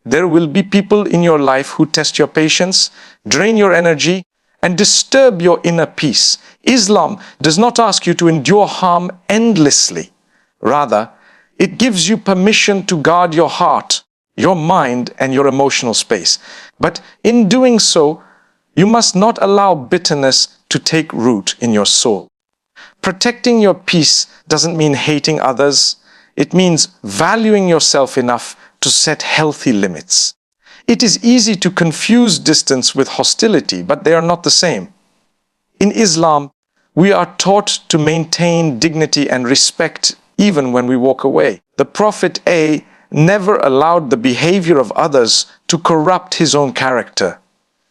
There will be people in your life who test your patience, drain your energy, and disturb your inner peace. Islam does not ask you to endure harm endlessly. Rather, it gives you permission to guard your heart, your mind, and your emotional space. But in doing so, you must not allow bitterness to take root in your soul. Protecting your peace doesn't mean hating others. It means valuing yourself enough to set healthy limits. It is easy to confuse distance with hostility, but they are not the same. In Islam, we are taught to maintain dignity and respect even when we walk away. The Prophet A never allowed the behavior of others to corrupt his own character.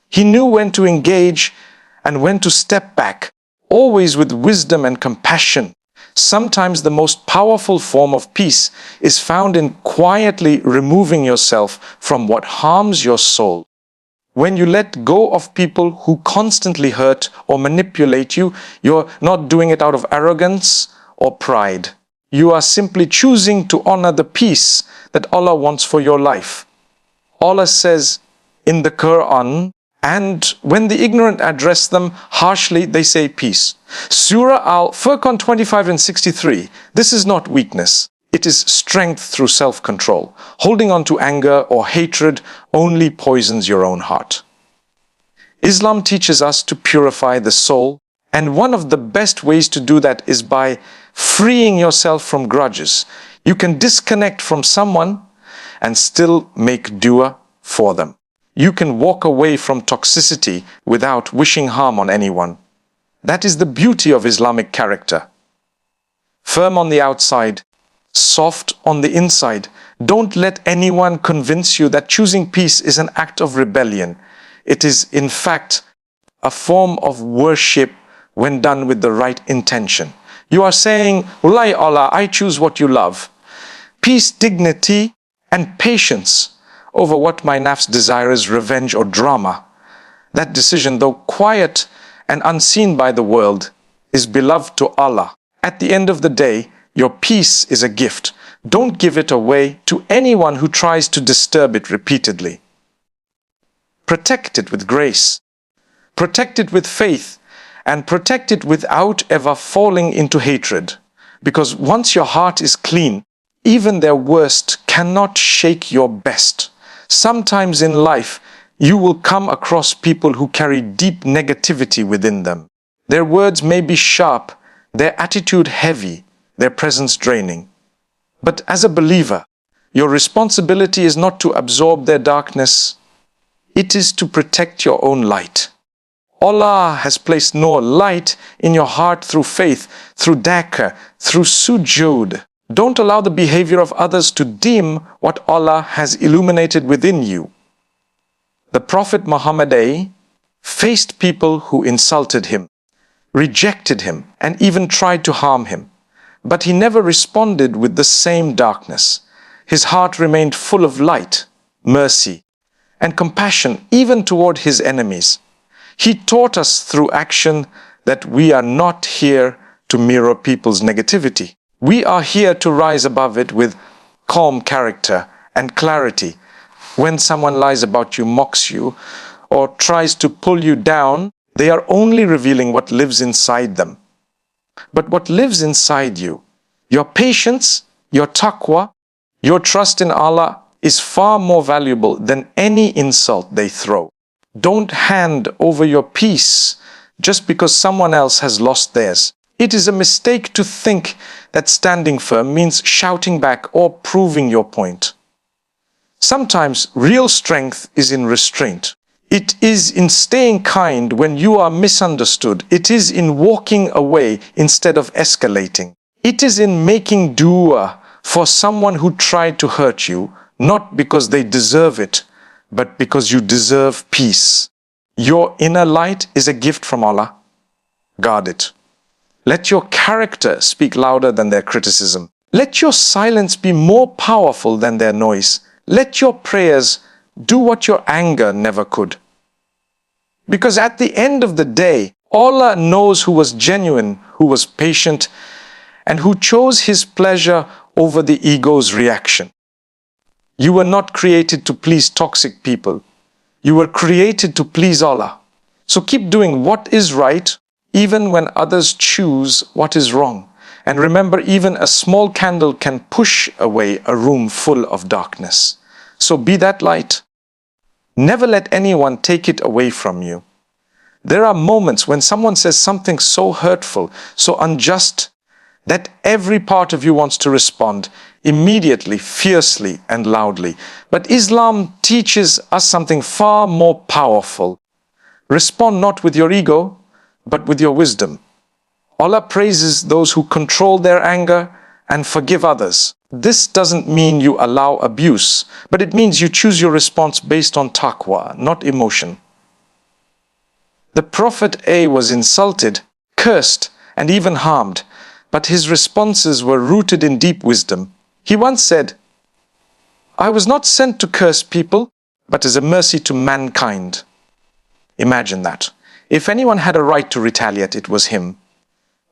He knew when to engage and when to step back, always with wisdom and compassion. Sometimes the most powerful form of peace is found in quietly removing yourself from what harms your soul. When you let go of people who constantly hurt or manipulate you, you're not doing it out of arrogance or pride. You are simply choosing to honor the peace that Allah wants for your life. Allah says in the Quran, and when the ignorant address them harshly, they say peace. Surah Al-Furqan 25 and 63. This is not weakness. It is strength through self-control. Holding on to anger or hatred only poisons your own heart. Islam teaches us to purify the soul, and one of the best ways to do that is by freeing yourself from grudges. You can disconnect from someone and still make dua for them. You can walk away from toxicity without wishing harm on anyone. That is the beauty of Islamic character. Firm on the outside, soft on the inside. Don't let anyone convince you that choosing peace is an act of rebellion. It is, in fact, a form of worship when done with the right intention. You are saying, Wallahi Allah, I choose what you love. Peace, dignity, and patience over what my nafs desires, revenge or drama. That decision, though quiet and unseen by the world, is beloved to Allah. At the end of the day, your peace is a gift. Don't give it away to anyone who tries to disturb it repeatedly. Protect it with grace. Protect it with faith. And protect it without ever falling into hatred. Because once your heart is clean, even their worst cannot shake your best. Sometimes in life, you will come across people who carry deep negativity within them. Their words may be sharp, their attitude heavy, their presence draining. But as a believer, your responsibility is not to absorb their darkness. It is to protect your own light. Allah has placed nur, light, in your heart through faith, through dhikr, through sujood. Don't allow the behavior of others to dim what Allah has illuminated within you. The Prophet Muhammad faced people who insulted him, rejected him, and even tried to harm him. But he never responded with the same darkness. His heart remained full of light, mercy, and compassion even toward his enemies. He taught us through action that we are not here to mirror people's negativity. We are here to rise above it with calm character and clarity. When someone lies about you, mocks you, or tries to pull you down, they are only revealing what lives inside them. But what lives inside you, your patience, your taqwa, your trust in Allah is far more valuable than any insult they throw. Don't hand over your peace just because someone else has lost theirs. It is a mistake to think that standing firm means shouting back or proving your point. Sometimes real strength is in restraint. It is in staying kind when you are misunderstood. It is in walking away instead of escalating. It is in making dua for someone who tried to hurt you, not because they deserve it, but because you deserve peace. Your inner light is a gift from Allah. Guard it. Let your character speak louder than their criticism. Let your silence be more powerful than their noise. Let your prayers do what your anger never could. Because at the end of the day, Allah knows who was genuine, who was patient, and who chose His pleasure over the ego's reaction. You were not created to please toxic people. You were created to please Allah. So keep doing what is right, even when others choose what is wrong. And remember, even a small candle can push away a room full of darkness. So be that light. Never let anyone take it away from you. There are moments when someone says something so hurtful, so unjust, that every part of you wants to respond immediately, fiercely, and loudly. But Islam teaches us something far more powerful. Respond not with your ego, but with your wisdom. Allah praises those who control their anger and forgive others. This doesn't mean you allow abuse, but it means you choose your response based on taqwa, not emotion. The Prophet A was insulted, cursed, and even harmed, but his responses were rooted in deep wisdom. He once said, "I was not sent to curse people, but as a mercy to mankind." Imagine that. If anyone had a right to retaliate, it was him.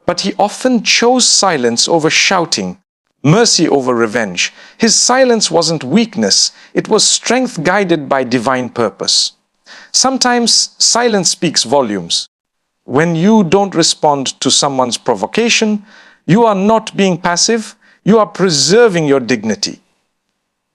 But he often chose silence over shouting, mercy over revenge. His silence wasn't weakness, it was strength guided by divine purpose. Sometimes silence speaks volumes. When you don't respond to someone's provocation, you are not being passive, you are preserving your dignity.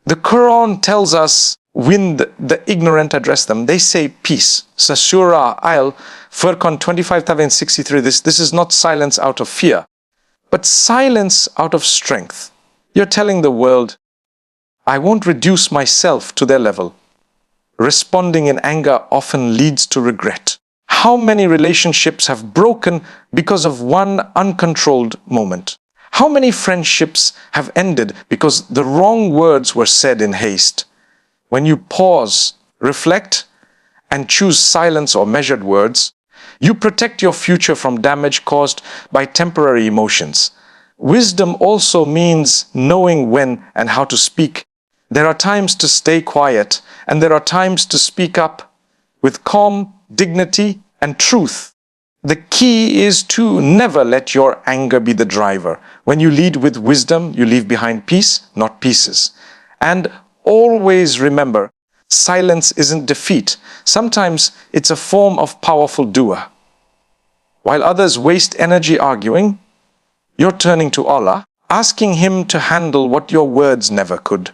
The Quran tells us, when the ignorant address them, they say peace. So Surah Al-Furqan 25:63, this is not silence out of fear, but silence out of strength. You're telling the world, I won't reduce myself to their level. Responding in anger often leads to regret. How many relationships have broken because of one uncontrolled moment? How many friendships have ended because the wrong words were said in haste? When you pause, reflect, and choose silence or measured words, you protect your future from damage caused by temporary emotions. Wisdom also means knowing when and how to speak. There are times to stay quiet, and there are times to speak up with calm, dignity, and truth. The key is to never let your anger be the driver. When you lead with wisdom, you leave behind peace, not pieces. And always remember, silence isn't defeat. Sometimes it's a form of powerful dua. While others waste energy arguing, you're turning to Allah, asking Him to handle what your words never could.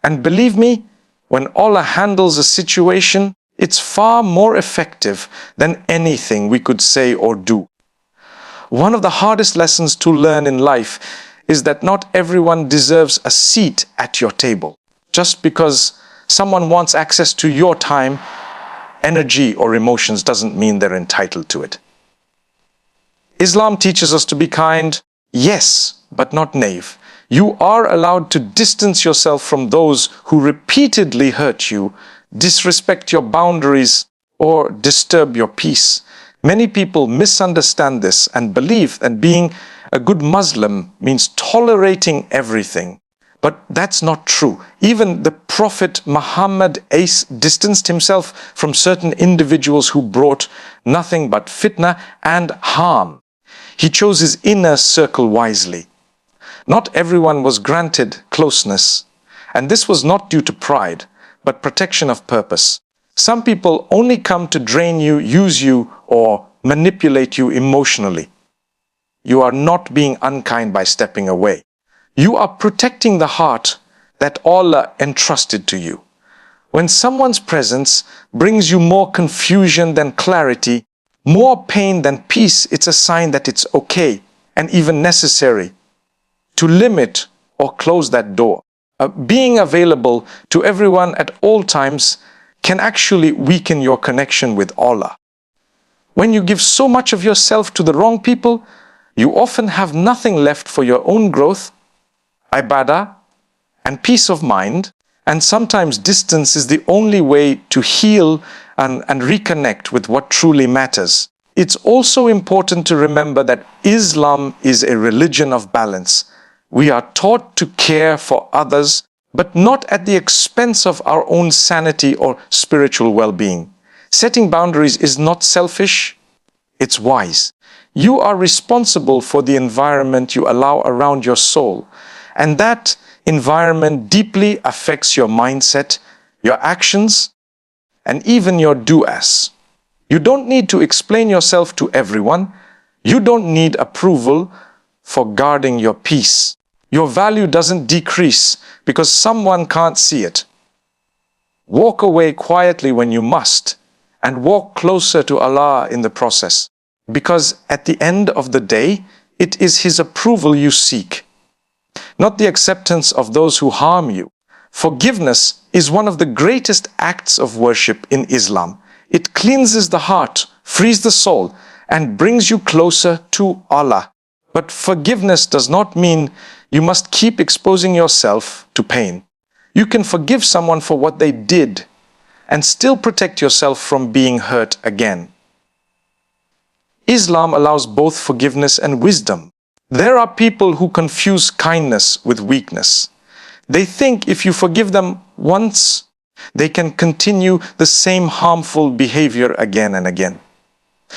And believe me, when Allah handles a situation, it's far more effective than anything we could say or do. One of the hardest lessons to learn in life is that not everyone deserves a seat at your table. Just because someone wants access to your time, energy, or emotions doesn't mean they're entitled to it. Islam teaches us to be kind, yes, but not naive. You are allowed to distance yourself from those who repeatedly hurt you, disrespect your boundaries, or disturb your peace. Many people misunderstand this and believe that being a good Muslim means tolerating everything. But that's not true. Even the Prophet Muhammad distanced himself from certain individuals who brought nothing but fitna and harm. He chose his inner circle wisely. Not everyone was granted closeness, and this was not due to pride, but protection of purpose. Some people only come to drain you, use you, or manipulate you emotionally. You are not being unkind by stepping away. You are protecting the heart that Allah entrusted to you. When someone's presence brings you more confusion than clarity, more pain than peace, it's a sign that it's okay and even necessary to limit or close that door. Being available to everyone at all times can actually weaken your connection with Allah. When you give so much of yourself to the wrong people, you often have nothing left for your own growth, ibadah, and peace of mind, and sometimes distance is the only way to heal and reconnect with what truly matters. It's also important to remember that Islam is a religion of balance. We are taught to care for others, but not at the expense of our own sanity or spiritual well-being. Setting boundaries is not selfish, it's wise. You are responsible for the environment you allow around your soul, and that environment deeply affects your mindset, your actions, and even your do-as. You don't need to explain yourself to everyone. You don't need approval for guarding your peace. Your value doesn't decrease because someone can't see it. Walk away quietly when you must, and walk closer to Allah in the process, because at the end of the day, it is His approval you seek, not the acceptance of those who harm you. Forgiveness is one of the greatest acts of worship in Islam. It cleanses the heart, frees the soul, and brings you closer to Allah. But forgiveness does not mean you must keep exposing yourself to pain. You can forgive someone for what they did and still protect yourself from being hurt again. Islam allows both forgiveness and wisdom. There are people who confuse kindness with weakness. They think if you forgive them once, they can continue the same harmful behavior again and again.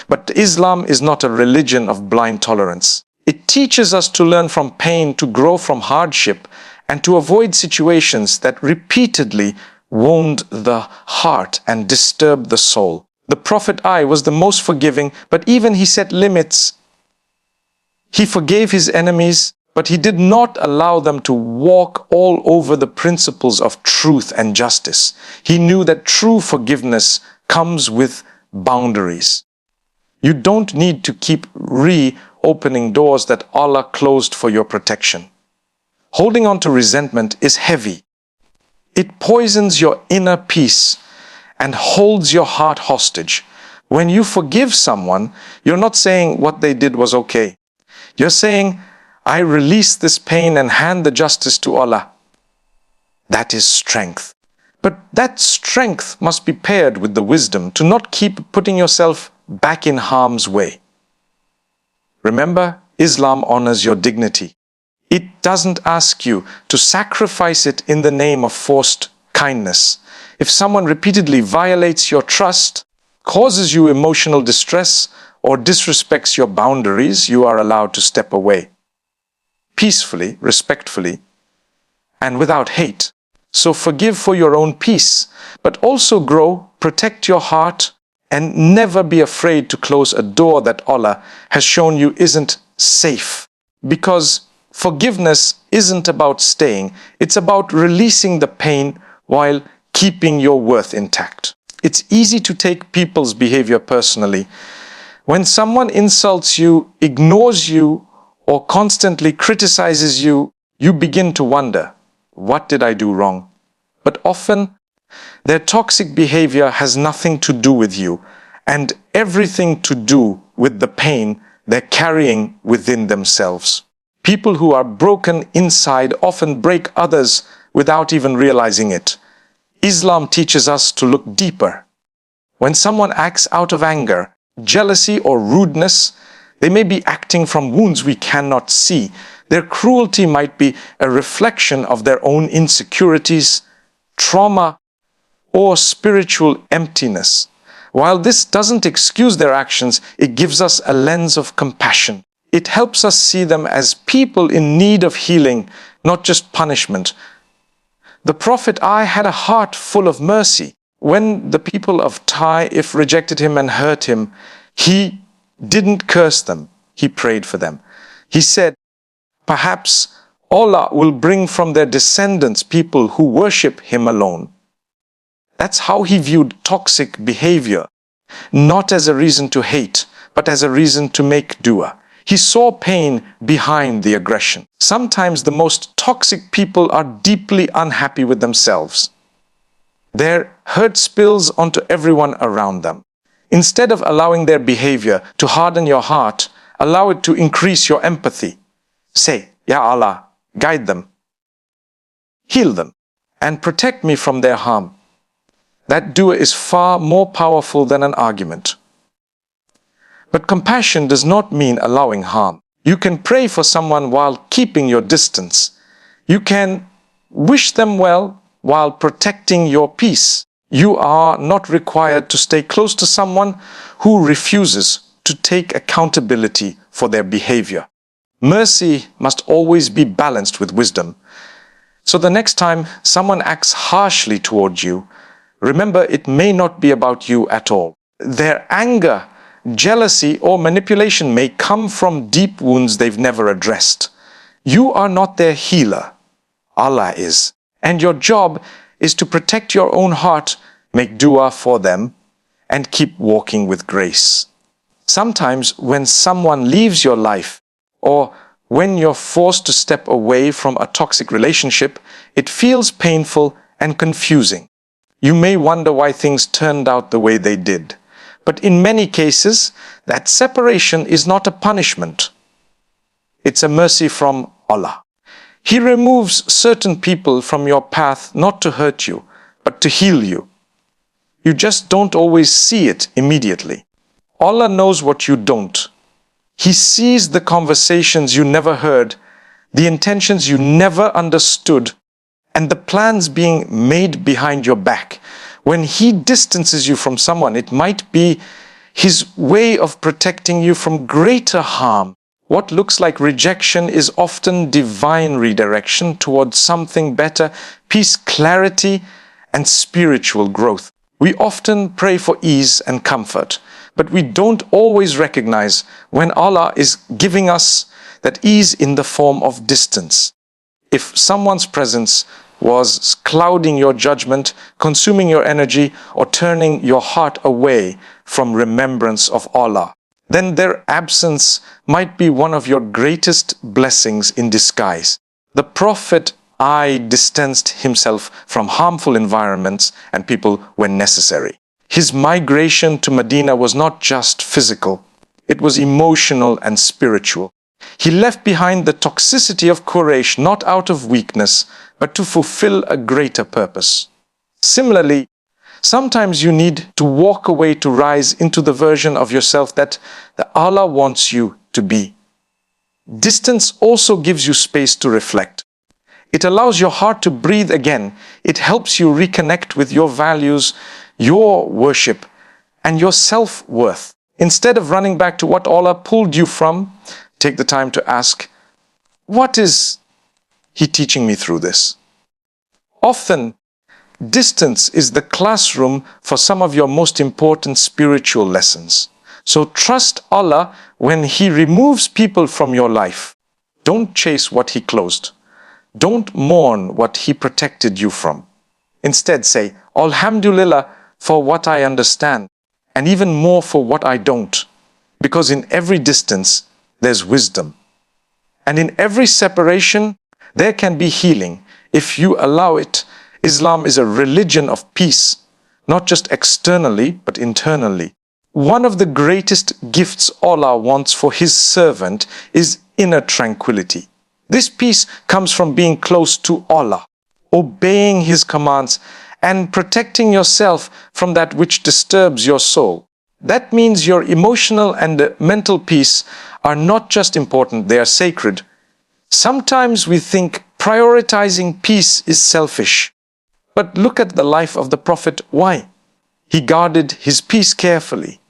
But Islam is not a religion of blind tolerance. It teaches us to learn from pain, to grow from hardship, and to avoid situations that repeatedly wound the heart and disturb the soul. The Prophet I was the most forgiving, but even he set limits. He forgave his enemies, but he did not allow them to walk all over the principles of truth and justice. He knew that true forgiveness comes with boundaries. You don't need to keep reopening doors that Allah closed for your protection. Holding on to resentment is heavy. It poisons your inner peace and holds your heart hostage. When you forgive someone, you're not saying what they did was okay. You're saying, I release this pain and hand the justice to Allah. That is strength. But that strength must be paired with the wisdom to not keep putting yourself back in harm's way. Remember, Islam honors your dignity. It doesn't ask you to sacrifice it in the name of forced kindness. If someone repeatedly violates your trust, causes you emotional distress, or disrespects your boundaries, you are allowed to step away. Peacefully, respectfully, and without hate. So forgive for your own peace, but also grow, protect your heart, and never be afraid to close a door that Allah has shown you isn't safe. Because forgiveness isn't about staying, it's about releasing the pain while keeping your worth intact. It's easy to take people's behavior personally. When someone insults you, ignores you, or constantly criticizes you, you begin to wonder, what did I do wrong? But often, their toxic behavior has nothing to do with you, and everything to do with the pain they're carrying within themselves. People who are broken inside often break others without even realizing it. Islam teaches us to look deeper. When someone acts out of anger, jealousy, or rudeness, they may be acting from wounds we cannot see. Their cruelty might be a reflection of their own insecurities, trauma, or spiritual emptiness. While this doesn't excuse their actions, it gives us a lens of compassion. It helps us see them as people in need of healing, not just punishment. The Prophet I had a heart full of mercy. When the people of Taif rejected him and hurt him, he didn't curse them. He prayed for them. He said, perhaps Allah will bring from their descendants people who worship Him alone. That's how he viewed toxic behavior, not as a reason to hate, but as a reason to make dua. He saw pain behind the aggression. Sometimes the most toxic people are deeply unhappy with themselves. Their hurt spills onto everyone around them. Instead of allowing their behavior to harden your heart, allow it to increase your empathy. Say, Ya Allah, guide them, heal them, and protect me from their harm. That dua is far more powerful than an argument. But compassion does not mean allowing harm. You can pray for someone while keeping your distance. You can wish them well while protecting your peace. You are not required to stay close to someone who refuses to take accountability for their behavior. Mercy must always be balanced with wisdom. So the next time someone acts harshly toward you, remember it may not be about you at all. Their anger, jealousy, or manipulation may come from deep wounds they've never addressed. You are not their healer. Allah is. And your job is to protect your own heart, make dua for them, and keep walking with grace. Sometimes when someone leaves your life, or when you're forced to step away from a toxic relationship, it feels painful and confusing. You may wonder why things turned out the way they did. But in many cases, that separation is not a punishment. It's a mercy from Allah. He removes certain people from your path not to hurt you, but to heal you. You just don't always see it immediately. Allah knows what you don't. He sees the conversations you never heard, the intentions you never understood, and the plans being made behind your back. When He distances you from someone, it might be His way of protecting you from greater harm. What looks like rejection is often divine redirection towards something better, peace, clarity, and spiritual growth. We often pray for ease and comfort, but we don't always recognize when Allah is giving us that ease in the form of distance. If someone's presence was clouding your judgment, consuming your energy, or turning your heart away from remembrance of Allah, then their absence might be one of your greatest blessings in disguise. The Prophet distanced himself from harmful environments and people when necessary. His migration to Medina was not just physical, it was emotional and spiritual. He left behind the toxicity of Quraysh not out of weakness, but to fulfill a greater purpose. Similarly, sometimes you need to walk away to rise into the version of yourself that Allah wants you to be. Distance also gives you space to reflect. It allows your heart to breathe again. It helps you reconnect with your values, your worship, and your self-worth. Instead of running back to what Allah pulled you from, take the time to ask, what is He teaching me through this? Often, distance is the classroom for some of your most important spiritual lessons. So trust Allah when He removes people from your life. Don't chase what He closed. Don't mourn what He protected you from. Instead say, Alhamdulillah for what I understand, and even more for what I don't. Because in every distance, there's wisdom. And in every separation, there can be healing. If you allow it, Islam is a religion of peace, not just externally, but internally. One of the greatest gifts Allah wants for His servant is inner tranquility. This peace comes from being close to Allah, obeying His commands, and protecting yourself from that which disturbs your soul. That means your emotional and mental peace are not just important, they are sacred. Sometimes we think prioritizing peace is selfish. But look at the life of the Prophet. Why? He guarded his peace carefully.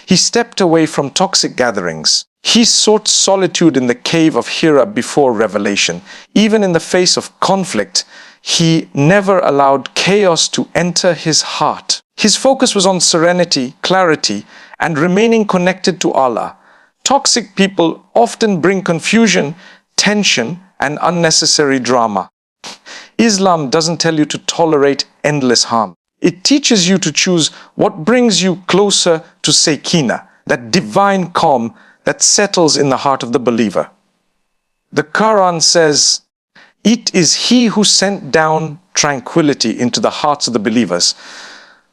He stepped away from toxic gatherings. He sought solitude in the cave of Hira before revelation. Even in the face of conflict, he never allowed chaos to enter his heart. His focus was on serenity, clarity, and remaining connected to Allah. Toxic people often bring confusion, tension, and unnecessary drama. Islam doesn't tell you to tolerate endless harm. It teaches you to choose what brings you closer to Sakina, that divine calm that settles in the heart of the believer. The Quran says, "It is He who sent down tranquility into the hearts of the believers."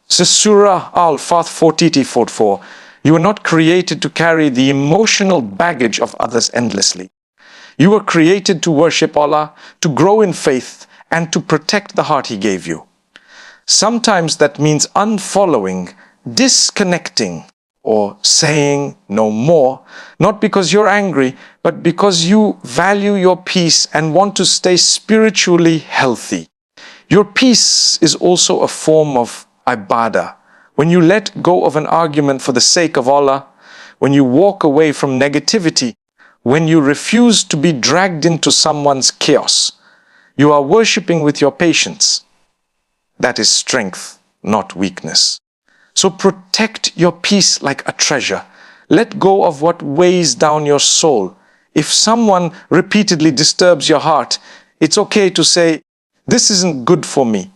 Surah Al-Fath 40-44. You are not created to carry the emotional baggage of others endlessly. You were created to worship Allah, to grow in faith, and to protect the heart He gave you. Sometimes that means unfollowing, disconnecting, or saying no more, not because you're angry, but because you value your peace and want to stay spiritually healthy. Your peace is also a form of ibadah. When you let go of an argument for the sake of Allah, when you walk away from negativity, when you refuse to be dragged into someone's chaos, You are worshipping with your patience. That is strength, not weakness. So protect your peace like a treasure. Let go of what weighs down your soul. If someone repeatedly disturbs your heart, it's okay to say, "This isn't good for me."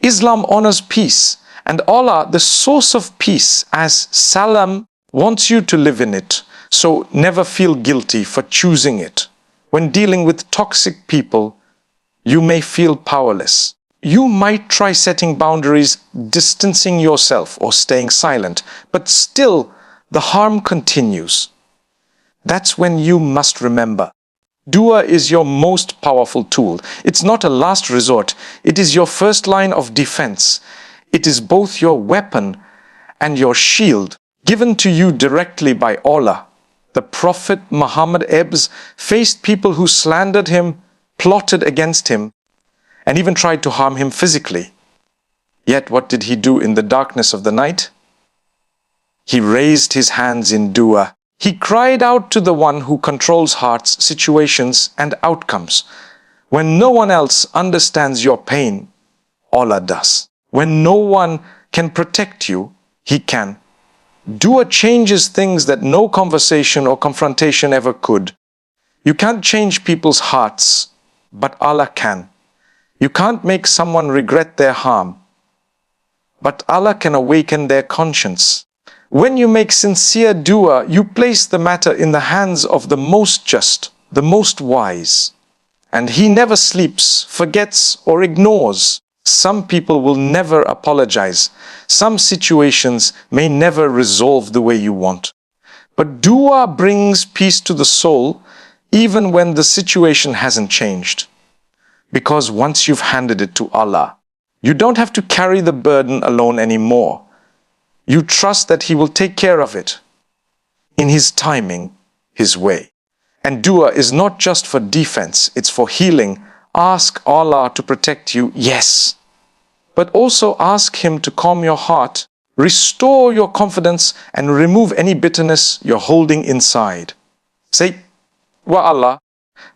Islam honors peace, and Allah, the source of peace, as Salam, wants you to live in it. So never feel guilty for choosing it. When dealing with toxic people, you may feel powerless. You might try setting boundaries, distancing yourself, or staying silent, but still the harm continues. That's when you must remember, dua is your most powerful tool. It's not a last resort. It is your first line of defense. It is both your weapon and your shield, given to you directly by Allah. The Prophet Muhammad faced people who slandered him, plotted against him, and even tried to harm him physically. Yet what did he do in the darkness of the night? He raised his hands in dua. He cried out to the one who controls hearts, situations, and outcomes. When no one else understands your pain, Allah does. When no one can protect you, He can. Dua changes things that no conversation or confrontation ever could. You can't change people's hearts, but Allah can. You can't make someone regret their harm, but Allah can awaken their conscience. When you make sincere dua, you place the matter in the hands of the most just, the most wise. And He never sleeps, forgets, or ignores. Some people will never apologize. Some situations may never resolve the way you want. But dua brings peace to the soul, even when the situation hasn't changed. Because once you've handed it to Allah, you don't have to carry the burden alone anymore. You trust that He will take care of it in His timing, His way. And dua is not just for defense, it's for healing. Ask Allah to protect you, yes. But also ask Him to calm your heart, restore your confidence, and remove any bitterness you're holding inside. Say, "Wa Allah,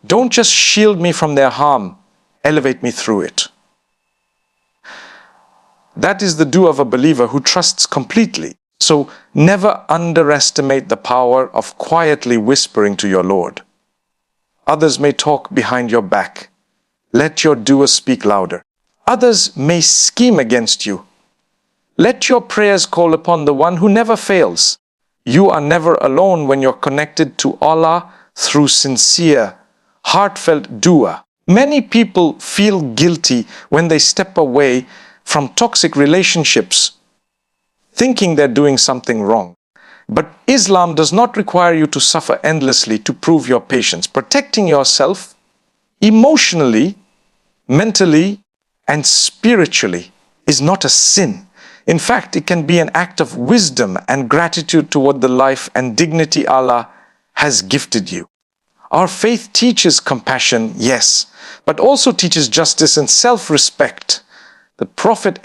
don't just shield me from their harm, elevate me through it." That is the dua of a believer who trusts completely. So never underestimate the power of quietly whispering to your Lord. Others may talk behind your back. Let your dua speak louder. Others may scheme against you. Let your prayers call upon the one who never fails. You are never alone when you're connected to Allah through sincere, heartfelt dua. Many people feel guilty when they step away from toxic relationships, thinking they're doing something wrong. But Islam does not require you to suffer endlessly to prove your patience. Protecting yourself emotionally, mentally, and spiritually is not a sin. In fact, it can be an act of wisdom and gratitude toward the life and dignity Allah has gifted you. Our faith teaches compassion, yes, but also teaches justice and self-respect. The Prophet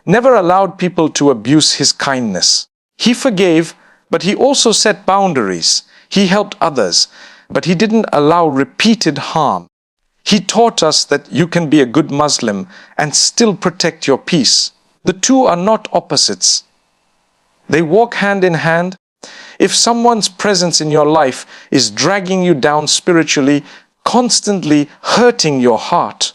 never allowed people to abuse his kindness. He forgave, but he also set boundaries. He helped others, but he didn't allow repeated harm. He taught us that you can be a good Muslim and still protect your peace. The two are not opposites. They walk hand in hand. If someone's presence in your life is dragging you down spiritually, constantly hurting your heart,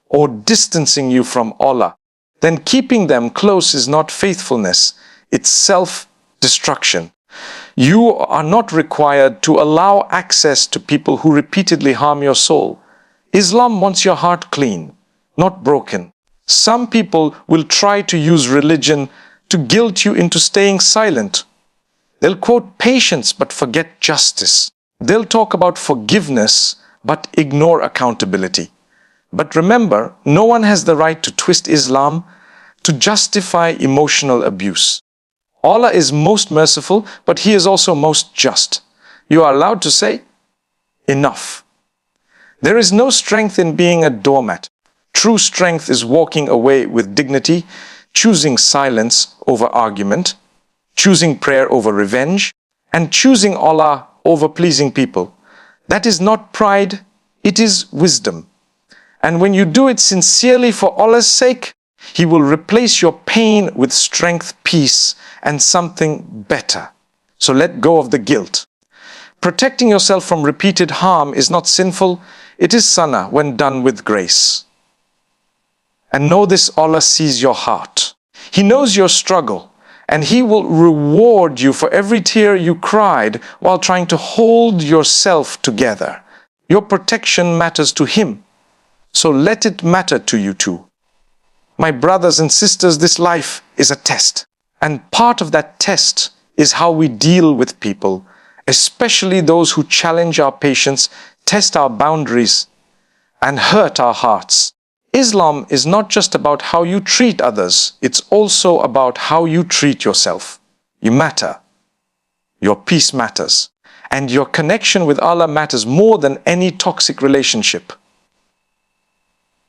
or distancing you from Allah, then keeping them close is not faithfulness, it's self-destruction. You are not required to allow access to people who repeatedly harm your soul. Islam wants your heart clean, not broken. Some people will try to use religion to guilt you into staying silent. They'll quote patience but forget justice. They'll talk about forgiveness but ignore accountability. But remember, no one has the right to twist Islam to justify emotional abuse. Allah is most merciful, but He is also most just. You are allowed to say, enough. There is no strength in being a doormat. True strength is walking away with dignity, choosing silence over argument, choosing prayer over revenge, and choosing Allah over pleasing people. That is not pride, it is wisdom. And when you do it sincerely for Allah's sake, He will replace your pain with strength, peace, and something better. So let go of the guilt. Protecting yourself from repeated harm is not sinful. It is sunnah when done with grace. And know this: Allah sees your heart. He knows your struggle, and He will reward you for every tear you cried while trying to hold yourself together. Your protection matters to Him, so let it matter to you too. My brothers and sisters, this life is a test, and part of that test is how we deal with people, especially those who challenge our patience, test our boundaries, and hurt our hearts. Islam is not just about how you treat others, it's also about how you treat yourself. You matter. Your peace matters. And your connection with Allah matters more than any toxic relationship.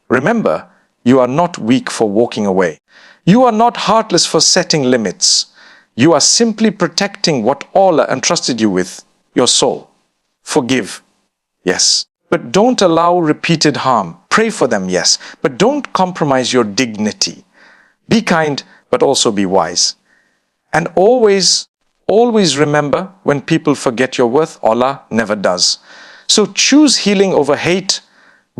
Remember, you are not weak for walking away. You are not heartless for setting limits. You are simply protecting what Allah entrusted you with, your soul. Forgive, yes, but don't allow repeated harm. Pray for them, yes, but don't compromise your dignity. Be kind, but also be wise. And always remember, when people forget your worth, Allah never does. So choose healing over hate,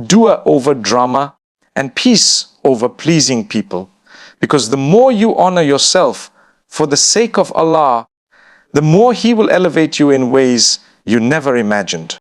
dua over drama, and peace over pleasing people. Because the more you honor yourself for the sake of Allah, the more He will elevate you in ways you never imagined.